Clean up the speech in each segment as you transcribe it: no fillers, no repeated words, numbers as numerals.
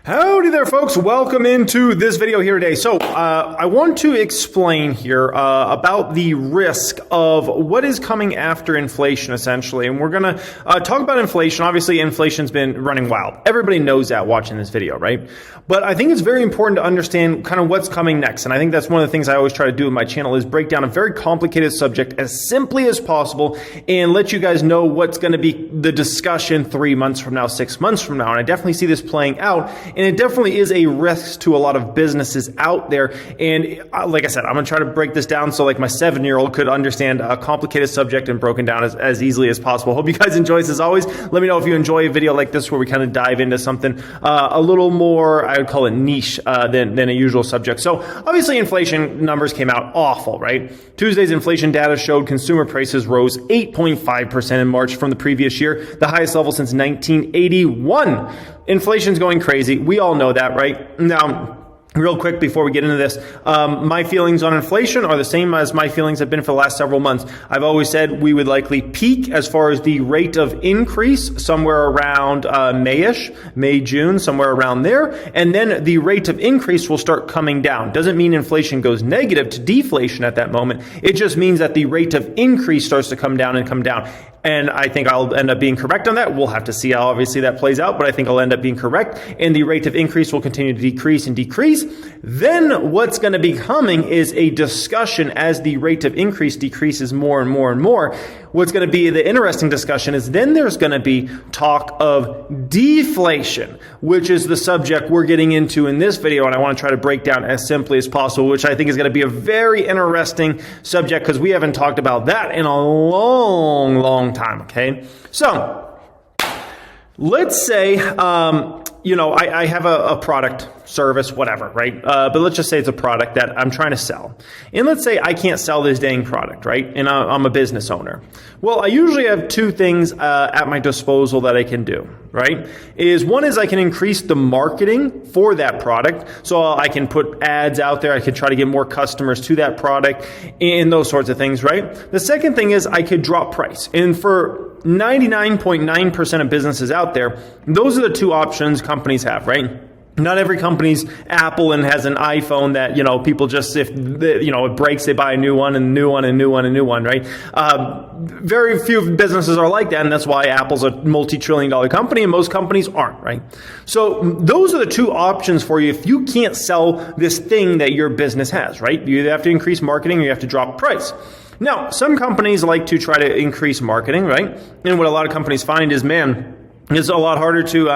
Howdy there, folks. Welcome into this video here today. So I want to explain here about the risk of what is coming after inflation, essentially. And we're going to talk about inflation. Obviously, inflation's been running wild. Everybody knows that watching this video, right? But I think it's very important to understand kind of what's coming next. And I think that's one of the things I always try to do with my channel is break down a very complicated subject as simply as possible and let you guys know what's going to be the discussion 3 months from now, 6 months from now. And I definitely see this playing out. And it definitely is a risk to a lot of businesses out there. And like I said, I'm going to try to break this down so like my 7-year-old could understand a complicated subject and broken down as easily as possible. Hope you guys enjoy this as always. Let me know if you enjoy a video like this where we kind of dive into something a little more, I would call it niche than a usual subject. So obviously inflation numbers came out awful, right? Tuesday's inflation data showed consumer prices rose 8.5% in March from the previous year, the highest level since 1981. Inflation's going crazy. We all know that, right? Now, real quick before we get into this, my feelings on inflation are the same as my feelings have been for the last several months. I've always said we would likely peak as far as the rate of increase somewhere around May-ish, May, June, somewhere around there. And then the rate of increase will start coming down. Doesn't mean inflation goes negative to deflation at that moment. It just means that the rate of increase starts to come down and come down. And I think I'll end up being correct on that. We'll have to see how obviously that plays out, but I think I'll end up being correct. And the rate of increase will continue to decrease and decrease. Then what's going to be coming is a discussion as the rate of increase decreases more and more and more. What's going to be the interesting discussion is then there's going to be talk of deflation, which is the subject we're getting into in this video. And I want to try to break down as simply as possible, which I think is going to be a very interesting subject because we haven't talked about that in a long time. Okay. So let's say, I have a product, service, whatever, right? But let's just say it's a product that I'm trying to sell. And let's say I can't sell this dang product, right? And I'm a business owner. Well, I usually have two things at my disposal that I can do, right? One is I can increase the marketing for that product. So I can put ads out there. I could try to get more customers to that product and those sorts of things, right? The second thing is I could drop price. And for 99.9% of businesses out there, those are the two options companies have, right? Not every company's Apple and has an iPhone that, people just, if, it breaks, they buy a new one and a new one and a new one and a new one, right? Very few businesses are like that, and that's why Apple's a multi-trillion-dollar company and most companies aren't, right? So those are the two options for you if you can't sell this thing that your business has, right? You either have to increase marketing or you have to drop price. Now, some companies like to try to increase marketing, right? And what a lot of companies find is, it's a lot harder to,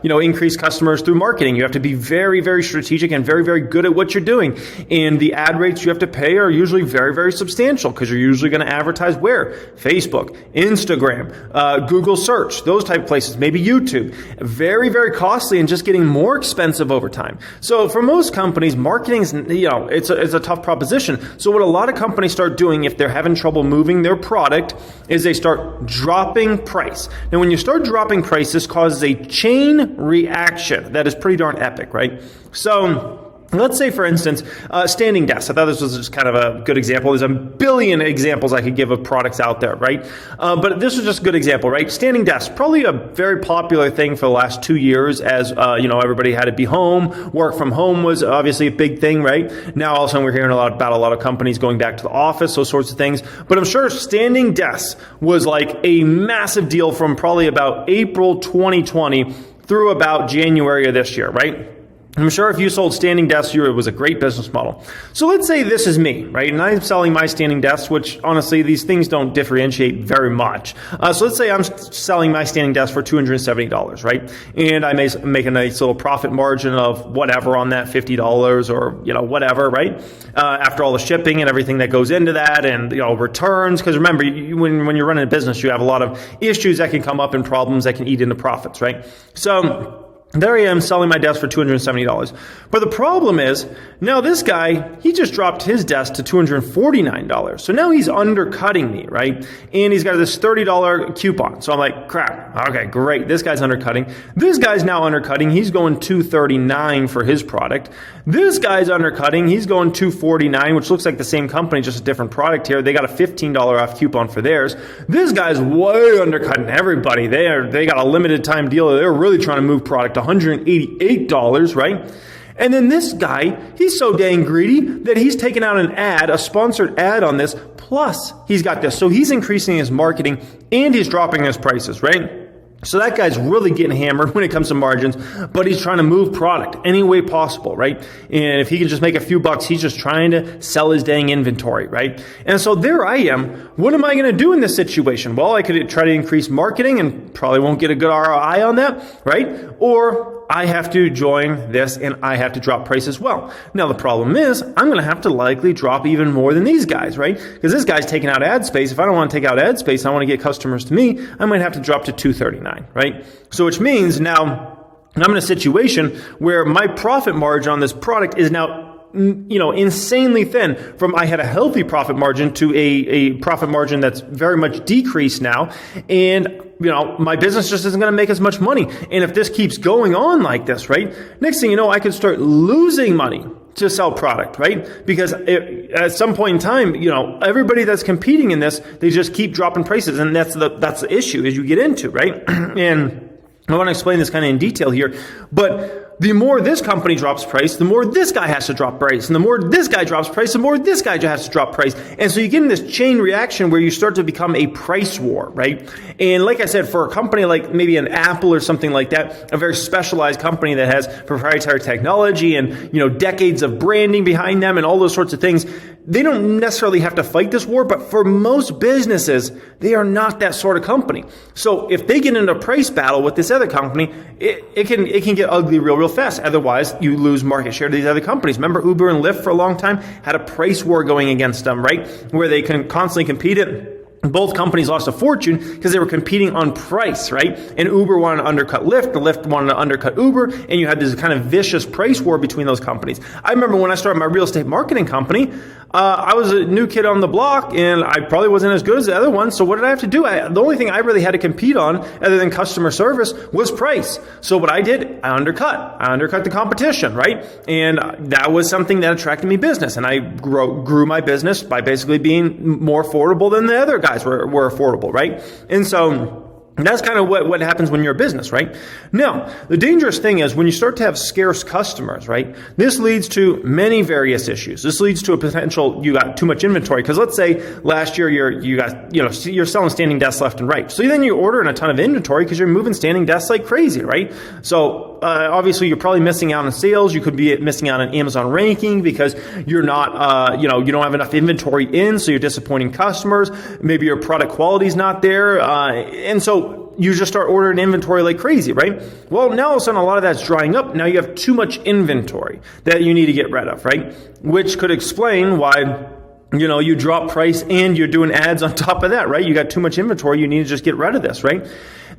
increase customers through marketing. You have to be very, very strategic and very, very good at what you're doing. And the ad rates you have to pay are usually very, very substantial because you're usually going to advertise where? Facebook, Instagram, Google search, those type of places, maybe YouTube. Very, very costly and just getting more expensive over time. So for most companies, marketing is, it's a tough proposition. So what a lot of companies start doing if they're having trouble moving their product is they start dropping price. Now, when you start dropping price, this causes a chain reaction that is pretty darn epic, right? So let's say, for instance, standing desks. I thought this was just kind of a good example. There's a billion examples I could give of products out there, right? But this was just a good example, right? Standing desks, probably a very popular thing for the last 2 years as, everybody had to be home. Work from home was obviously a big thing, right? Now, all of a sudden, we're hearing about a lot of companies going back to the office, those sorts of things. But I'm sure standing desks was like a massive deal from probably about April 2020 through about January of this year, right? I'm sure if you sold standing desks, it was a great business model. So let's say this is me, right? And I'm selling my standing desks, which honestly, these things don't differentiate very much. So let's say I'm selling my standing desk for $270, right? And I may make a nice little profit margin of whatever on that, $50 or, whatever, right? After all the shipping and everything that goes into that and, returns. Because remember, when you're running a business, you have a lot of issues that can come up and problems that can eat into profits, right? So there I am selling my desk for $270. But the problem is, now this guy, he just dropped his desk to $249. So now he's undercutting me, right? And he's got this $30 coupon. So I'm like, crap. Okay, great. This guy's undercutting. This guy's now undercutting. He's going $239 for his product. This guy's undercutting. He's going $249, which looks like the same company, just a different product here. They got a $15 off coupon for theirs. This guy's way undercutting everybody. They got a limited time deal. They're really trying to move product to $188, right? And then this guy, he's so dang greedy that he's taken out an ad, a sponsored ad on this, plus he's got this. So he's increasing his marketing and he's dropping his prices, right? So that guy's really getting hammered when it comes to margins, but he's trying to move product any way possible, right? And if he can just make a few bucks, he's just trying to sell his dang inventory, right? And so there I am. What am I going to do in this situation? Well, I could try to increase marketing and probably won't get a good ROI on that, right? Or I have to join this and I have to drop price as well. Now, the problem is I'm going to have to likely drop even more than these guys, right? Because this guy's taking out ad space. If I don't want to take out ad space, I want to get customers to me, I might have to drop to $239, right? So which means now I'm in a situation where my profit margin on this product is now insanely thin. From I had a healthy profit margin to a profit margin that's very much decreased now. And my business just isn't going to make as much money. And if this keeps going on like this, right, next thing you know, I could start losing money to sell product, right? Because at some point in time, everybody that's competing in this, they just keep dropping prices. And that's the issue as you get into, right? And I want to explain this kind of in detail here, but the more this company drops price, the more this guy has to drop price. And the more this guy drops price, the more this guy has to drop price. And so you get in this chain reaction where you start to become a price war, right? And like I said, for a company like maybe an Apple or something like that, a very specialized company that has proprietary technology and, decades of branding behind them and all those sorts of things, they don't necessarily have to fight this war, but for most businesses, they are not that sort of company. So if they get into a price battle with this other company, it can get ugly real fast. Otherwise, you lose market share to these other companies. Remember Uber and Lyft for a long time had a price war going against them, right? Where they can constantly compete it. Both companies lost a fortune because they were competing on price, right? And Uber wanted to undercut Lyft, and Lyft wanted to undercut Uber, and you had this kind of vicious price war between those companies. I remember when I started my real estate marketing company, I was a new kid on the block, and I probably wasn't as good as the other one. So what did I have to do? The only thing I really had to compete on, other than customer service, was price. So what I did, I undercut the competition, right? And that was something that attracted me business, and I grew my business by basically being more affordable than the other guys were affordable, right? And so that's kind of what happens when you're a business, right? Now, the dangerous thing is when you start to have scarce customers, right? This leads to many various issues. This leads to a potential you got too much inventory. Because let's say last year you're selling standing desks left and right. So then you order in a ton of inventory because you're moving standing desks like crazy, right? So obviously you're probably missing out on sales. You could be missing out on Amazon ranking because you're not, you don't have enough inventory in, so you're disappointing customers. Maybe your product quality is not there, and so you just start ordering inventory like crazy, right? Well, now all of a sudden a lot of that's drying up. Now you have too much inventory that you need to get rid of, right? Which could explain why you drop price and you're doing ads on top of that, right? You got too much inventory. You need to just get rid of this, right?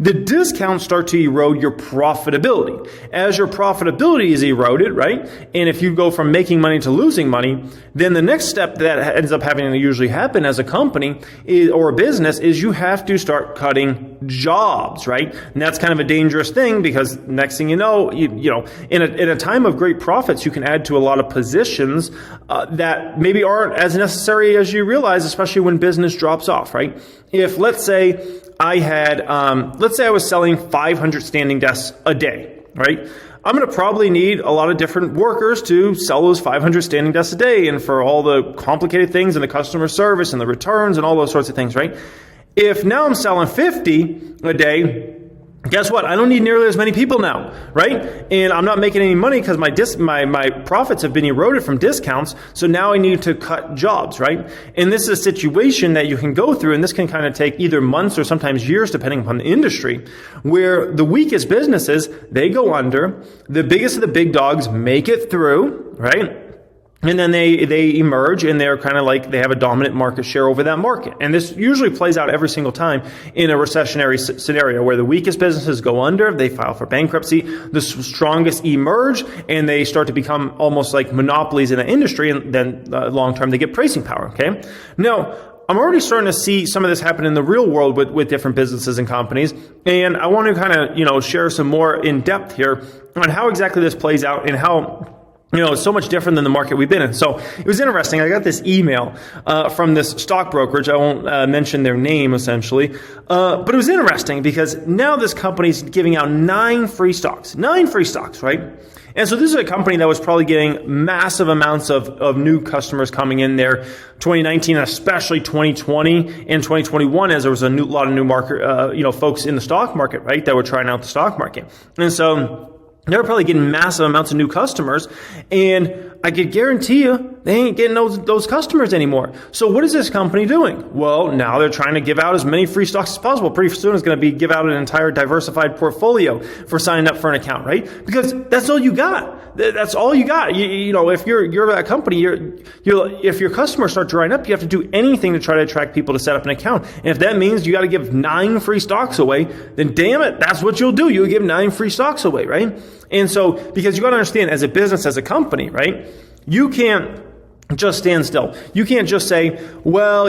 The discounts start to erode your profitability. As your profitability is eroded, right? And if you go from making money to losing money, then the next step that ends up having to usually happen as a company or a business is you have to start cutting jobs, right? And that's kind of a dangerous thing because next thing you know, in a time of great profits, you can add to a lot of positions that maybe aren't as necessary as you realize, especially when business drops off, right? If let's say I was selling 500 standing desks a day, right? I'm going to probably need a lot of different workers to sell those 500 standing desks a day and for all the complicated things and the customer service and the returns and all those sorts of things, right? If now I'm selling 50 a day, guess what? I don't need nearly as many people now, right? And I'm not making any money because my profits have been eroded from discounts. So now I need to cut jobs, right? And this is a situation that you can go through, and this can kind of take either months or sometimes years, depending upon the industry, where the weakest businesses, they go under. The biggest of the big dogs make it through, right? And then they emerge and they're kind of like they have a dominant market share over that market. And this usually plays out every single time in a recessionary scenario where the weakest businesses go under, they file for bankruptcy, the strongest emerge, and they start to become almost like monopolies in the industry, and then long term they get pricing power, okay? Now, I'm already starting to see some of this happen in the real world with different businesses and companies, and I want to kind of share some more in depth here on how exactly this plays out and how It's so much different than the market we've been in. So it was interesting. I got this email from this stock brokerage. I won't mention their name, essentially. But it was interesting because now this company's giving out 9 free stocks, right? And so this is a company that was probably getting massive amounts of new customers coming in there, 2019, especially 2020 and 2021, as there was lot of new market, folks in the stock market, right, that were trying out the stock market. And so they were probably getting massive amounts of new customers, and I could guarantee you they ain't getting those customers anymore. So what is this company doing? Well, now they're trying to give out as many free stocks as possible. Pretty soon it's going to give out an entire diversified portfolio for signing up for an account, right? Because that's all you got. That's all you got. If you're that company, if your customers start drying up, you have to do anything to try to attract people to set up an account. And if that means you got to give 9 free stocks away, then damn it, that's what you'll do. You'll give 9 free stocks away, right? And so, because you got to understand, as a business, as a company, right, you can't just stand still. You can't just say, well,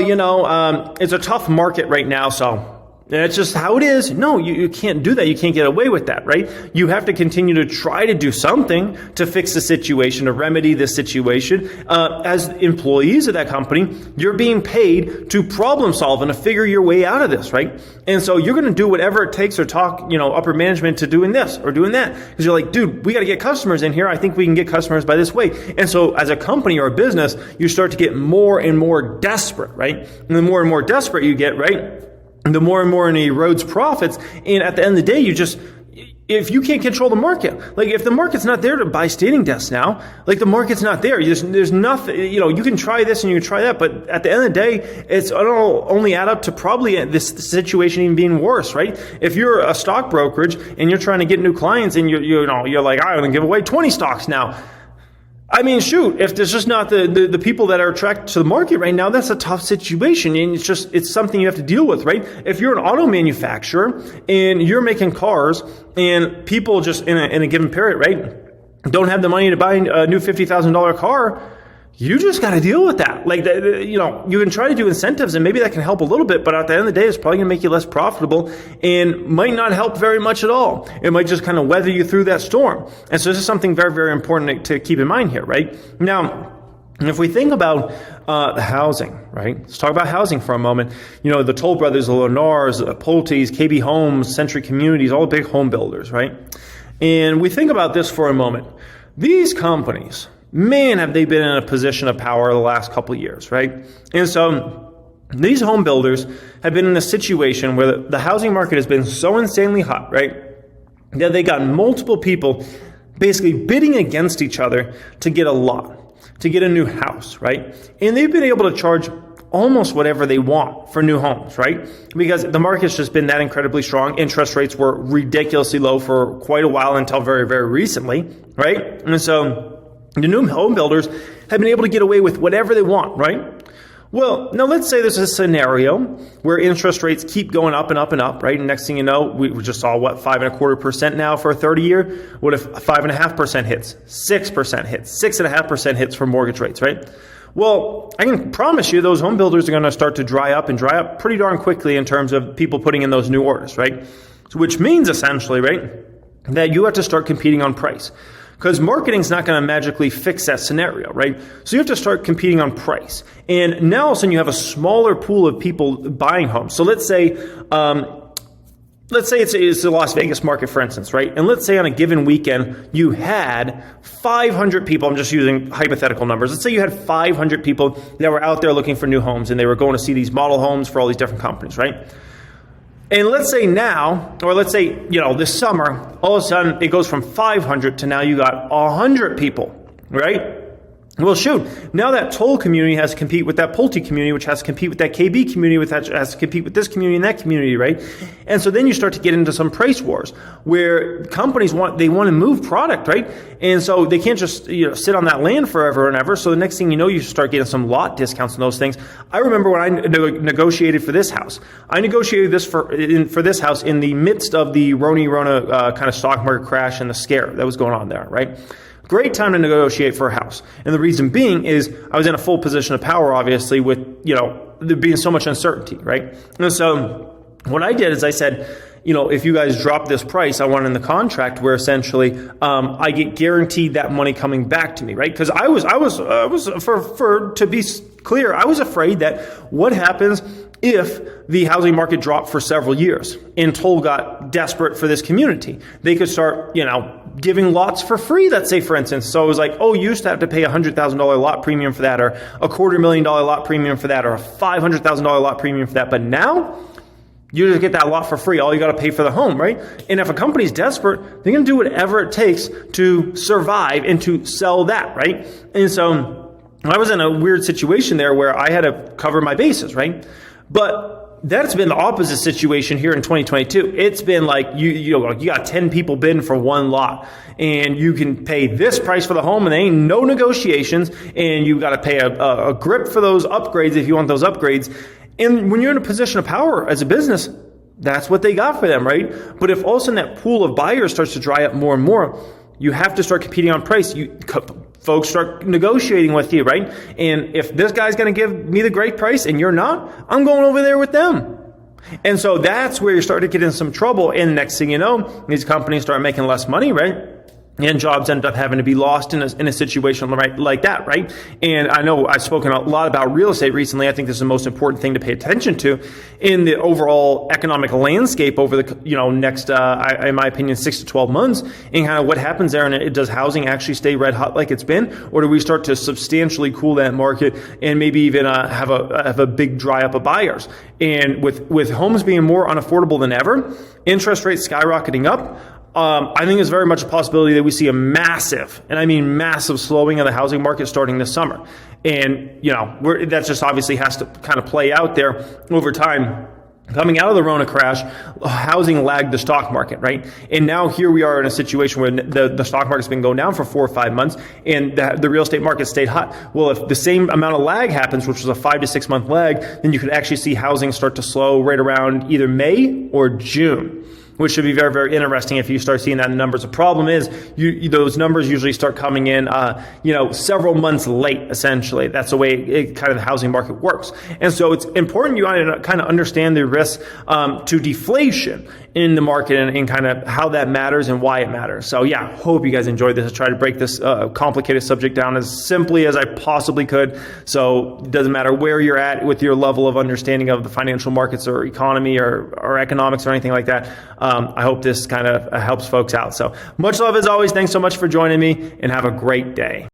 it's a tough market right now, so it's just how it is. No, you can't do that. You can't get away with that, right? You have to continue to try to do something to fix the situation, to remedy the situation. As employees of that company, you're being paid to problem solve and to figure your way out of this, right? And so you're going to do whatever it takes or talk, upper management to doing this or doing that. Because you're like, dude, we got to get customers in here. I think we can get customers by this way. And so as a company or a business, you start to get more and more desperate, right? And the more and more desperate you get, right, the more and more it erodes profits. And at the end of the day, if you can't control the market, like if the market's not there to buy standing desks now, like the market's not there, there's nothing, you can try this and you can try that, but at the end of the day, it'll only add up to probably this situation even being worse, right? If you're a stock brokerage and you're trying to get new clients and you're like, I'm going to give away 20 stocks now. I mean, shoot, if there's just not the people that are attracted to the market right now, that's a tough situation. And it's something you have to deal with, right? If you're an auto manufacturer and you're making cars and people just in a given period, right, don't have the money to buy a new $50,000 car, you just got to deal with that. Like, you can try to do incentives and maybe that can help a little bit, but at the end of the day, it's probably going to make you less profitable and might not help very much at all. It might just kind of weather you through that storm. And so this is something very, very important to keep in mind here, right? Now, if we think about the housing, right? Let's talk about housing for a moment. The Toll Brothers, the Lennars, the Pulte's, KB Homes, Century Communities, all the big home builders, right? And we think about this for a moment. These companies, man, have they been in a position of power the last couple of years, right? And so these home builders have been in a situation where the housing market has been so insanely hot, right, that they got multiple people basically bidding against each other to get a lot, to get a new house, right? And they've been able to charge almost whatever they want for new homes, right? Because the market's just been that incredibly strong. Interest rates were ridiculously low for quite a while until very, very recently, right? And so the new home builders have been able to get away with whatever they want, right? Well, now let's say there's a scenario where interest rates keep going up and up and up, right? And next thing you know, we just saw 5.25% now for a 30-year. What if 5.5% hits, 6% hits, 6.5% hits for mortgage rates, right? Well, I can promise you those home builders are going to start to dry up pretty darn quickly in terms of people putting in those new orders, right? So, which means essentially, right, that you have to start competing on price. Because marketing is not going to magically fix that scenario, right? So you have to start competing on price. And now all of a sudden you have a smaller pool of people buying homes. So let's say it's the Las Vegas market, for instance, right? And let's say on a given weekend you had 500 people. I'm just using hypothetical numbers. Let's say you had 500 people that were out there looking for new homes and they were going to see these model homes for all these different companies, right? And let's say now, or let's say, this summer, all of a sudden it goes from 500 to now you got 100 people, right? Well, shoot, now that Toll community has to compete with that Pulte community, which has to compete with that KB community, which has to compete with this community and that community, right? And so then you start to get into some price wars where companies want to move product, right? And so they can't just sit on that land forever and ever. So the next thing you know, you start getting some lot discounts and those things. I remember when I negotiated for this house. I negotiated this for this house in the midst of the Rona kind of stock market crash and the scare that was going on there, right? Great time to negotiate for a house. And the reason being is I was in a full position of power, obviously, with, there being so much uncertainty, right? And so what I did is I said, if you guys drop this price, I want in the contract where essentially I get guaranteed that money coming back to me, right? Because to be clear, I was afraid that what happens if the housing market dropped for several years and Toll got desperate for this community. They could start, giving lots for free, let's say, for instance. So it was like, oh, you used to have to pay a $100,000 lot premium for that, or a $250,000 lot premium for that, or a $500,000 lot premium for that. But now you just get that lot for free. All you got to pay for the home, right? And if a company's desperate, they're going to do whatever it takes to survive and to sell that, right? And so I was in a weird situation there where I had to cover my bases, right? But that's been the opposite situation here in 2022. It's been like you got 10 people bidding for one lot, and you can pay this price for the home, and there ain't no negotiations, and you got to pay a grip for those upgrades if you want those upgrades. And when you're in a position of power as a business, that's what they got for them, right? But if all of a sudden that pool of buyers starts to dry up more and more, you have to start competing on price. Folks start negotiating with you, right? And if this guy's going to give me the great price and you're not, I'm going over there with them. And so that's where you start to get in some trouble. And the next thing you know, these companies start making less money, right? And jobs end up having to be lost in a situation like that, right? And I know I've spoken a lot about real estate recently. I think this is the most important thing to pay attention to in the overall economic landscape over the next, in my opinion, 6 to 12 months, and kind of what happens there. And does housing actually stay red hot like it's been, or do we start to substantially cool that market and maybe even have a big dry up of buyers? And with homes being more unaffordable than ever, interest rates skyrocketing up, I think it's very much a possibility that we see a massive, and I mean massive, slowing of the housing market starting this summer. And, that just obviously has to kind of play out there over time. Coming out of the Rona crash, housing lagged the stock market, right? And now here we are in a situation where the stock market's been going down for 4 or 5 months, and the real estate market stayed hot. Well, if the same amount of lag happens, which was a 5 to 6 month lag, then you could actually see housing start to slow right around either May or June, which should be very, very interesting if you start seeing that in numbers. The problem is those numbers usually start coming in, several months late, essentially. That's the way kind of the housing market works. And so it's important you kind of understand the risk to deflation in the market and kind of how that matters and why it matters. So yeah, hope you guys enjoyed this. I tried to break this complicated subject down as simply as I possibly could. So it doesn't matter where you're at with your level of understanding of the financial markets or economy or economics or anything like that. I hope this kind of helps folks out. So much love as always. Thanks so much for joining me, and have a great day.